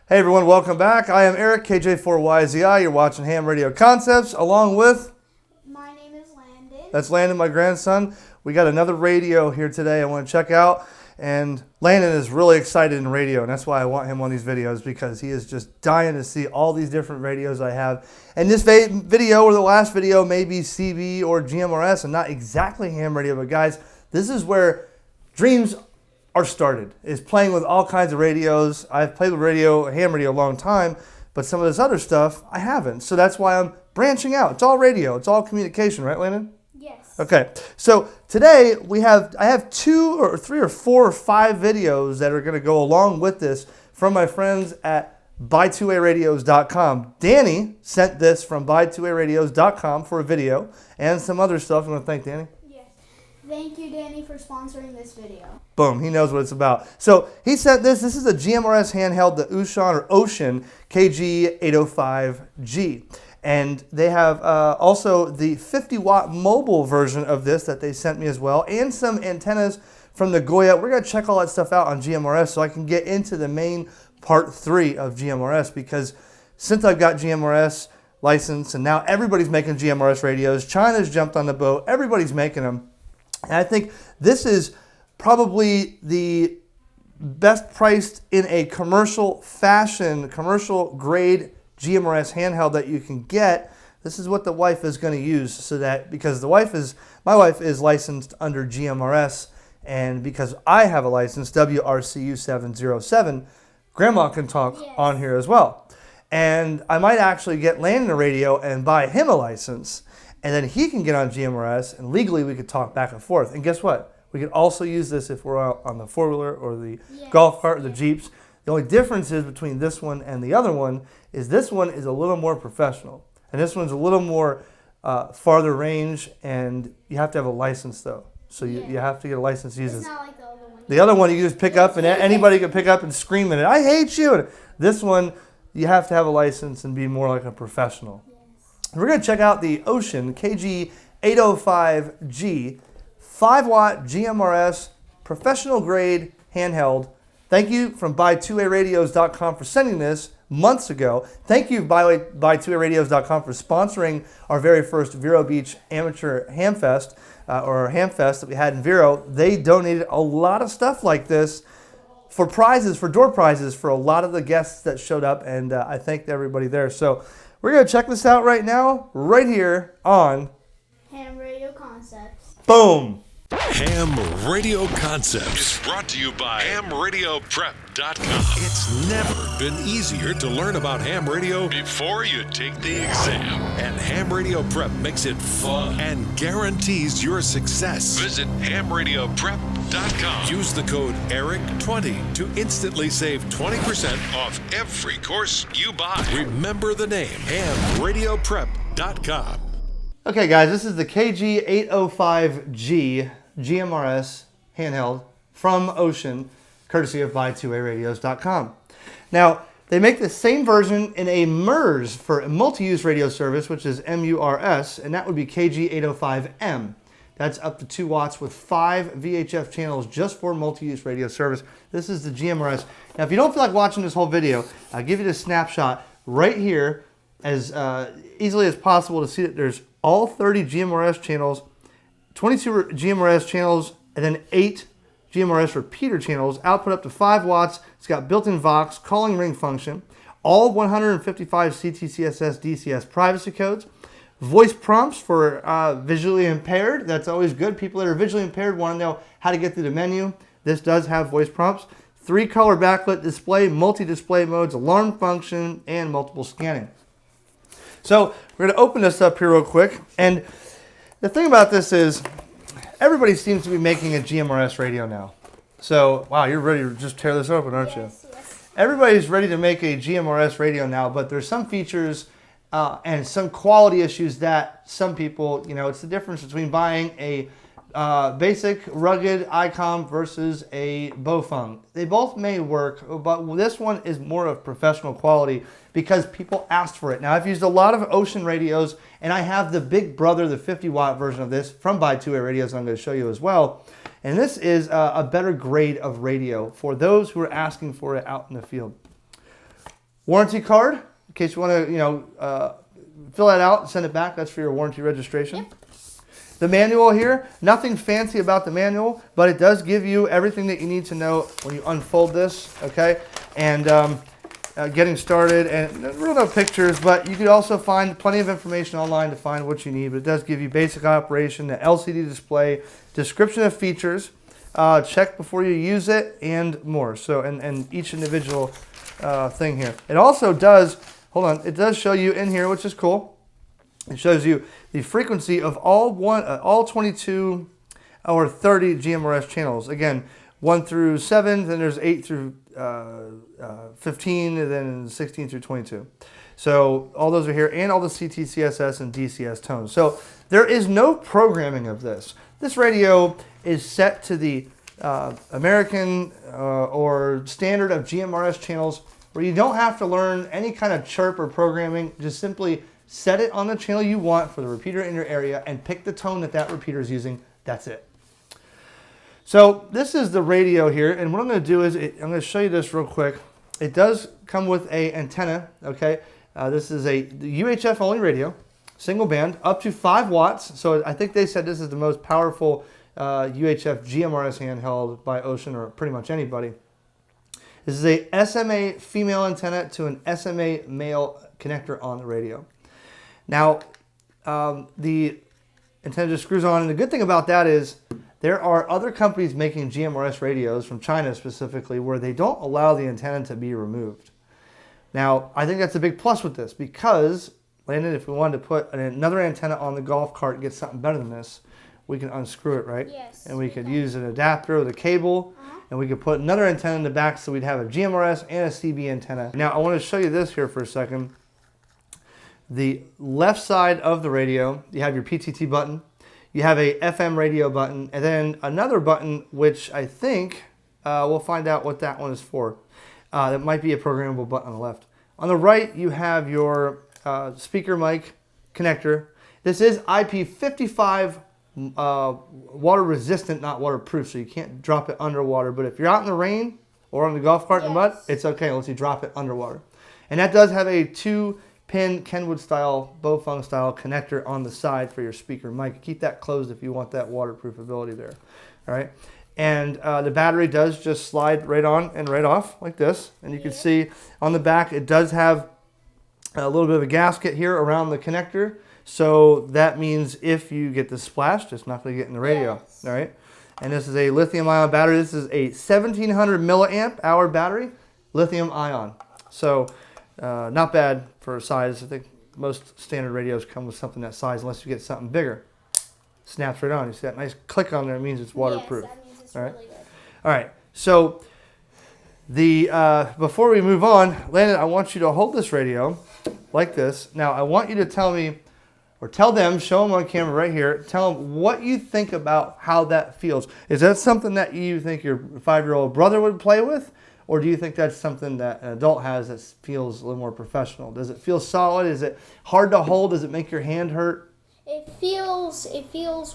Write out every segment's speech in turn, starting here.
Hey everyone, welcome back. I am Eric, KG-805G. You're watching Ham Radio Concepts, along with... My name is Landon. That's Landon, my grandson. We got another radio here today I want to check out. And Landon is really excited in radio, and that's why I want him on these videos, because he is just dying to see all these different radios I have. And this video, or the last video, may be CB or GMRS, and not exactly ham radio. But guys, this is where dreams are started, is playing with all kinds of radios. I've played with ham radio a long time, but some of this other stuff I haven't. So that's why I'm branching out. It's all radio. It's all communication, right, Landon? Yes. Okay, so today I have 2 or 3 or 4 or 5 videos that are going to go along with this from my friends at buy2aradios.com. Danny sent this from buy2aradios.com for a video and some other stuff. You want to thank Danny? Yes. Thank you, Danny, for sponsoring this video. Boom, he knows what it's about. So he sent this. This is a GMRS handheld, the Wouxun KG-805G. And they have also the 50-watt mobile version of this that they sent me as well, and some antennas from the Goya. We're going to check all that stuff out on GMRS so I can get into the main part 3 of GMRS, because since I've got GMRS license and now everybody's making GMRS radios, China's jumped on the boat, everybody's making them. And I think this is probably the best priced in a commercial fashion, commercial grade GMRS handheld that you can get. This is what the wife is going to use, so that, because my wife is licensed under GMRS, and because I have a license, WRCU 707, Grandma can talk on here as well. And I might actually get Landon a radio and buy him a license, and then he can get on GMRS, and legally we could talk back and forth. And guess what? We could also use this if we're out on the four-wheeler or the golf cart or the Jeeps. The only difference is between this one and the other one is this one is a little more professional, and this one's a little more farther range, and you have to have a license though. So you have to get a license to use this. It's not like the other one. The other one you can just pick up, and anybody can pick up and scream at it, "I hate you!" This one, you have to have a license and be more like a professional. Yes. We're going to check out the Wouxun KG-805G 5-watt GMRS professional grade handheld. Thank you from buy2aradios.com for sending this months ago. Thank you, buy2aradios.com, for sponsoring our very first Vero Beach Amateur Hamfest, or Hamfest that we had in Vero. They donated a lot of stuff like this for prizes, for door prizes, for a lot of the guests that showed up, and I thanked everybody there. So we're going to check this out right now, right here on Ham Radio Concepts. Boom! Ham Radio Concepts is brought to you by HamRadioPrep.com. It's never been easier to learn about ham radio before you take the exam. And Ham Radio Prep makes it fun and guarantees your success. Visit HamRadioPrep.com. Use the code ERIC20 to instantly save 20% off every course you buy. Remember the name, HamRadioPrep.com. Okay guys, this is the KG-805G GMRS handheld from Wouxun, courtesy of buy2aradios.com. Now, they make the same version in a MURS for a multi-use radio service, which is MURS, and that would be KG-805M. That's up to 2 watts with 5 VHF channels just for multi-use radio service. This is the GMRS. Now, if you don't feel like watching this whole video, I'll give you the snapshot right here as easily as possible to see that there's all 30 GMRS channels, 22 GMRS channels, and then 8 GMRS repeater channels, output up to 5 watts. It's got built-in Vox, calling ring function, all 155 CTCSS DCS privacy codes, voice prompts for visually impaired. That's always good. People that are visually impaired want to know how to get through the menu. This does have voice prompts. 3-color backlit display, multi-display modes, alarm function, and multiple scanning. So we're going to open this up here real quick, and the thing about this is everybody seems to be making a GMRS radio now. So, wow, you're ready to just tear this open, aren't you? Yes. Everybody's ready to make a GMRS radio now, but there's some features and some quality issues that some people, it's the difference between buying a basic rugged ICOM versus a Bofeng. They both may work, but this one is more of professional quality because people asked for it. Now, I've used a lot of Wouxun radios, and I have the big brother, the 50-watt version of this from Buy2A Radios I'm going to show you as well. And this is a better grade of radio for those who are asking for it out in the field. Warranty card, in case you want to, fill that out and send it back. That's for your warranty registration. Yep. The manual here, nothing fancy about the manual, but it does give you everything that you need to know when you unfold this, okay? And getting started, and real no pictures, but you could also find plenty of information online to find what you need, but it does give you basic operation, the LCD display, description of features, check before you use it, and more. So, and each individual thing here. It also does, hold on, it does show you in here, which is cool. It shows you the frequency of all 22 or 30 GMRS channels. Again, 1 through 7, then there's 8 through 15, and then 16 through 22. So all those are here, and all the CT, CSS, and DCS tones. So there is no programming of this. This radio is set to the American or standard of GMRS channels, where you don't have to learn any kind of chirp or programming. Just simply set it on the channel you want for the repeater in your area and pick the tone that that repeater is using. That's it. So this is the radio here, and what I'm going to do is I'm going to show you this real quick. It does come with a antenna, okay? This is a UHF only radio, single band, up to 5 watts. So I think they said this is the most powerful UHF GMRS handheld by Wouxun, or pretty much anybody. This is a SMA female antenna to an SMA male connector on the radio. Now, the antenna just screws on, and the good thing about that is there are other companies making GMRS radios, from China specifically, where they don't allow the antenna to be removed. Now, I think that's a big plus with this, because, Landon, if we wanted to put another antenna on the golf cart and get something better than this, we can unscrew it, right? Yes. And we could use an adapter with a cable, and we could put another antenna in the back, so we'd have a GMRS and a CB antenna. Now, I want to show you this here for a second. The left side of the radio, you have your PTT button, you have a FM radio button, and then another button, which I think we'll find out what that one is for. That might be a programmable button on the left. On the right, you have your speaker mic connector. This is IP55 water resistant, not waterproof, so you can't drop it underwater. But if you're out in the rain or on the golf cart in the mud, it's okay unless you drop it underwater. And that does have a 2-pin Kenwood style, Bofeng style connector on the side for your speaker mic. Keep that closed if you want that waterproof ability there. All right. And the battery does just slide right on and right off like this. And you can see on the back, it does have a little bit of a gasket here around the connector. So that means if you get this splashed, it's not going to get in the radio. All right. And this is a lithium ion battery. This is a 1700 milliamp hour battery, lithium ion. So not bad for size. I think most standard radios come with something that size, unless you get something bigger. Snaps right on. You see that nice click on there? It means it's waterproof. Yes, that means it's all right. really good. All right. So the before we move on, Landon, I want you to hold this radio like this. Now I want you to tell me, or tell them, show them on camera right here, tell them what you think about how that feels. Is that something that you think your 5-year-old brother would play with? Or do you think that's something that an adult has that feels a little more professional? Does it feel solid? Is it hard to hold? Does it make your hand hurt? It feels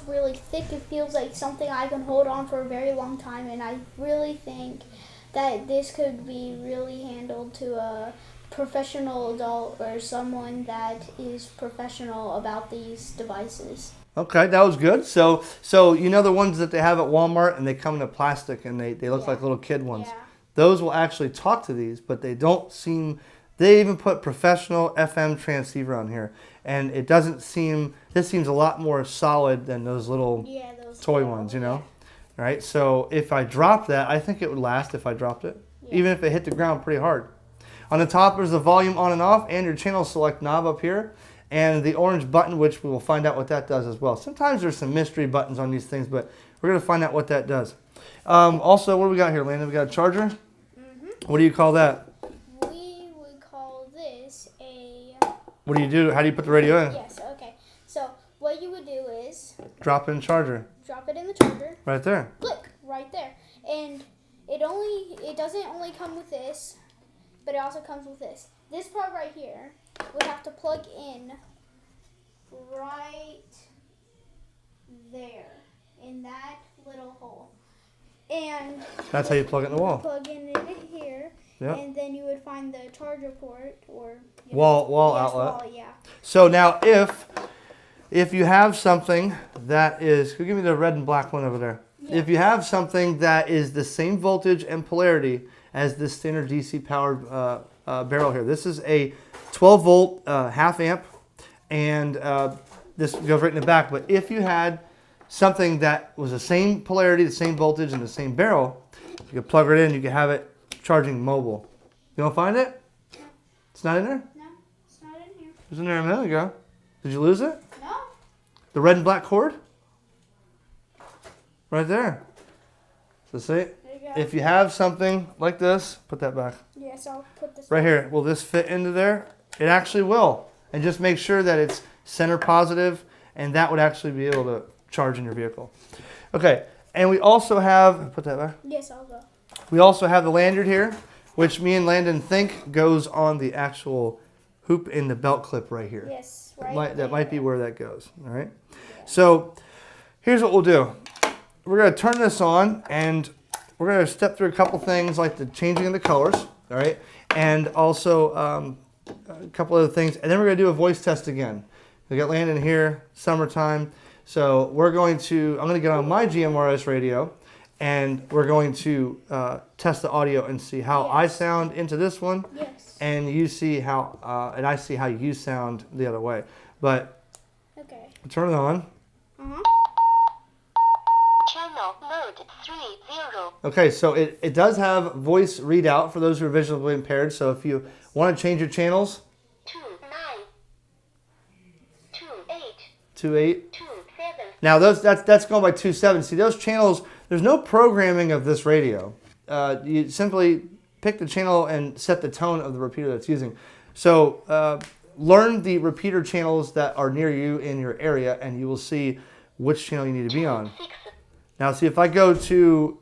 really thick. It feels like something I can hold on for a very long time, and I really think that this could be really handled to a professional adult or someone that is professional about these devices. Okay, that was good. So you know the ones that they have at Walmart, and they come in a plastic, and they look like little kid ones. Yeah. Those will actually talk to these, but they don't seem, they even put professional FM transceiver on here. And it doesn't seem, this seems a lot more solid than those little toy ones, you know? All right, so if I drop that, I think it would last if I dropped it, even if it hit the ground pretty hard. On the top, there's the volume on and off, and your channel select knob up here, and the orange button, which we will find out what that does as well. Sometimes there's some mystery buttons on these things, but we're going to find out what that does. Also, what do we got here, Landon? We got a charger? What do you call that? We would call this a... What do you do? How do you put the radio in? Yes, okay. So what you would do is... Drop it in charger. Drop it in the charger. Right there. Click, right there. And it doesn't only come with this, but it also comes with this. This part right here, we have to plug in right there, in that little hole. And that's how you plug it in the wall. Plug in it here, Yep. And then you would find the charger port or wall yes, outlet. Wall, yeah. So now if you have something that is, give me the red and black one over there. Yeah. If you have something that is the same voltage and polarity as this standard DC powered barrel here. This is a 12 volt half amp, and this goes right in the back. But if you had something that was the same polarity, the same voltage, and the same barrel, you could plug it in, you could have it charging mobile. You don't find it? No. It's not in there? No, it's not in here. It's in there a minute ago. Did you lose it? No. The red and black cord? Right there. So see, There you go. if you have something like this, put that back. Yes, I'll put this Right here. Will this fit into there? It actually will. And just make sure that it's center positive, and that would actually be able to charge in your vehicle. Okay, and we also have, put that back. Yes, I'll go. We also have the lanyard here, which me and Landon think goes on the actual hoop in the belt clip right here. Yes, right. That might be where that goes. All right. So here's what we'll do. We're going to turn this on, and we're going to step through a couple things like the changing of the colors. All right. And also a couple other things. And then we're going to do a voice test again. We got Landon here, summertime. So I'm going to get on my GMRS radio, and we're going to test the audio and see how I sound into this one. Yes. And you see how, and I see how you sound the other way. But Okay. turn it on. Uh-huh. Channel mode 30. Okay, so it does have voice readout for those who are visually impaired. So if you want to change your channels, 29. 28. 2.8. 27. Now that's going by 2.7. See, those channels, there's no programming of this radio. You simply pick the channel and set the tone of the repeater that's using. So learn the repeater channels that are near you in your area, and you will see which channel you need to be on. 6. Now, see, if I go to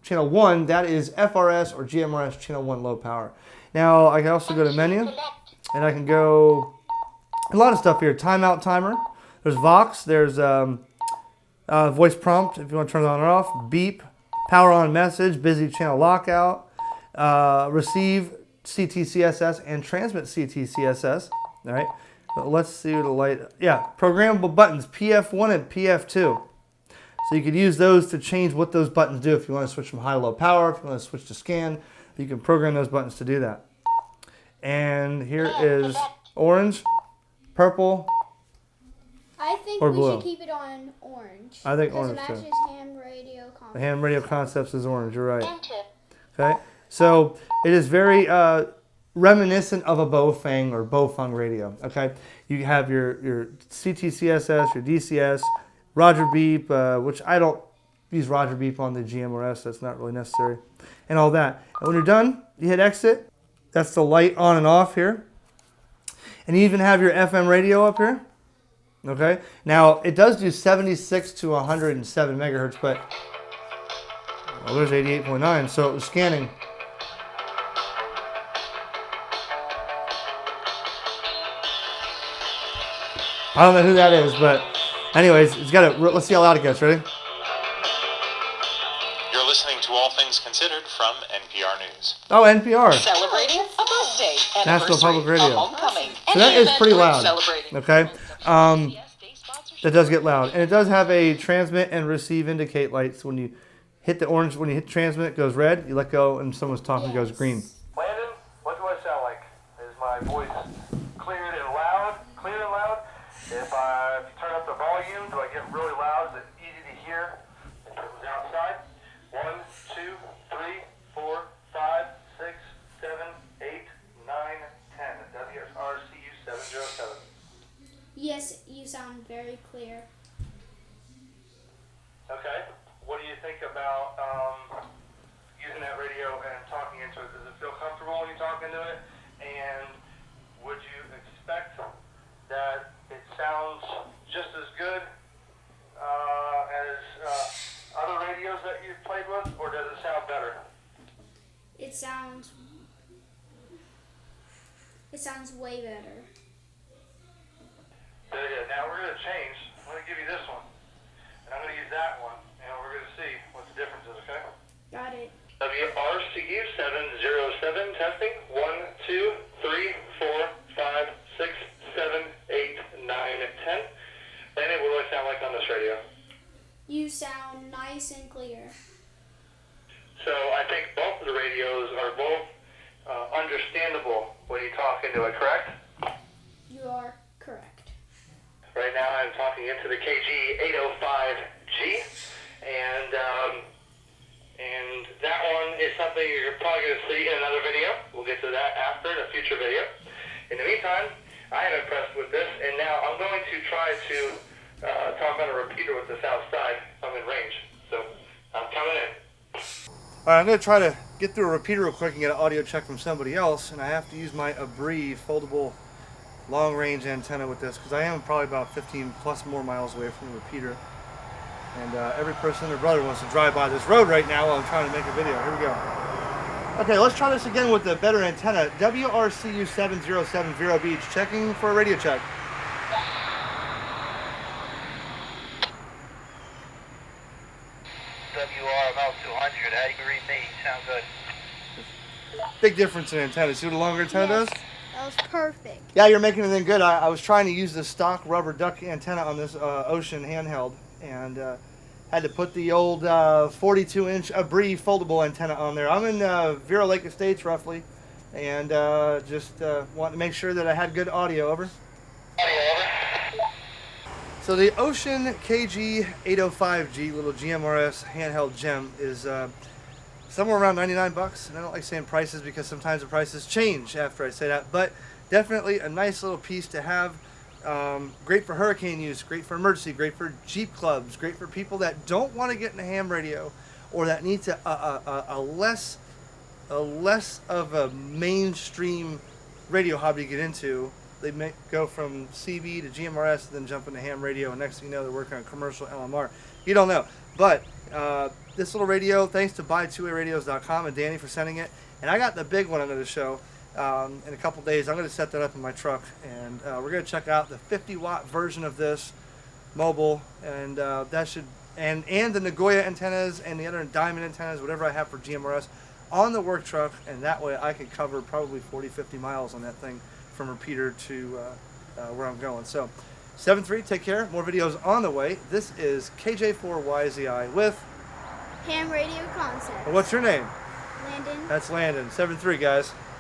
channel 1, that is FRS or GMRS channel 1 low power. Now, I can also go to menu, and I can go a lot of stuff here. Timeout timer. There's Vox. There's voice prompt if you want to turn it on or off. Beep. Power on message. Busy channel lockout. Receive CTCSS and transmit CTCSS. All right. But let's see the light. Yeah. Programmable buttons PF1 and PF2. So you could use those to change what those buttons do. If you want to switch from high to low power, if you want to switch to scan, you can program those buttons to do that. And here is orange, purple. I think Or we blue. should keep it on orange. I think because orange, it too. matches ham radio concept. The HamRadioConcepts is orange. You're right. Enter. Okay. So it is very reminiscent of a Bofang or Bofang radio. Okay. You have your CTCSS, your DCS, Roger Beep, which I don't use Roger Beep on the GMRS. That's not really necessary. And all that. And when you're done, you hit exit. That's the light on and off here. And you even have your FM radio up here. Okay. Now, it does do 76 to 107 megahertz, but well, there's 88.9, so it was scanning. I don't know who that is, but anyways, it's got a. Let's see how loud it gets. Ready? You're listening to All Things Considered from NPR News. Oh, NPR. Celebrating a birthday, National Public Radio. a homecoming. So that is pretty loud. Celebrating. Okay. That does get loud, and it does have a transmit and receive indicate light. So when you hit the orange, when you hit transmit, it goes red. You let go, and someone's talking, it goes green. Landon, what do I sound like? Is my voice clear and loud? If I turn up the volume, do I get really loud? Is it easy to hear? If it was outside? 1, 2, 3, 4, 5, 6, 7, 8, 9, 10. WRCU 707. Yes, you sound very clear. Okay. What do you think about using that radio and talking into it? Does it feel comfortable when you talk into it? And would you expect that it sounds just as good as other radios that you've played with, or does it sound better? It sounds way better. Very good. Now we're going to change. I'm going to give you this one, and I'm going to use that one, and we're going to see what the difference is, okay? Got it. WRCU WRCU-707 testing. 1, 2, 3, 4, 5, 6, 7, 8, 9, 10. Landon, what do I sound like on this radio? You sound nice and clear. So I think both of the radios are both understandable when you talk into it, correct? You are correct. Right now I'm talking into the KG-805G, and that one is something you're probably going to see in another video. We'll get to that after in a future video. In the meantime, I am impressed with this, and now I'm going to try to talk on a repeater with this outside. I'm in range, so I'm coming in. All right, I'm going to try to get through a repeater real quick and get an audio check from somebody else, and I have to use my Abri foldable long-range antenna with this because I am probably about 15 plus more miles away from the repeater. And every person and their brother wants to drive by this road right now while I'm trying to make a video. Here we go. Okay, let's try this again with the better antenna. WRCU-707 Vero Beach, checking for a radio check. WRML 200, how do you read me? Sound good. Big difference in antenna. See what a longer antenna does? That was perfect. Yeah, you're making anything good. I was trying to use the stock rubber duck antenna on this Wouxun handheld, and had to put the old 42-inch Abri foldable antenna on there. I'm in Vero Lake Estates, roughly, and just wanted to make sure that I had good audio. Over. So the Wouxun KG-805G little GMRS handheld gem is somewhere around 99 bucks, and I don't like saying prices because sometimes the prices change after I say that, but definitely a nice little piece to have. Great for hurricane use, great for emergency, great for Jeep clubs, great for people that don't want to get into ham radio or that need to a less of a mainstream radio hobby to get into. They may go from CB to GMRS and then jump into ham radio, and next thing you know they're working on commercial LMR. You don't know, but this little radio, thanks to buy2aradios.com and Danny for sending it, and I got the big one under the show. In a couple days, I'm going to set that up in my truck, and we're going to check out the 50-watt version of this mobile, and that should and the Nagoya antennas and the other diamond antennas, whatever I have for GMRS, on the work truck, and that way I could cover probably 40-50 miles on that thing from repeater to where I'm going. So 7-3, take care. More videos on the way. This is KJ4YZI with HamRadioConcepts. What's your name? Landon. That's Landon. 7-3, guys.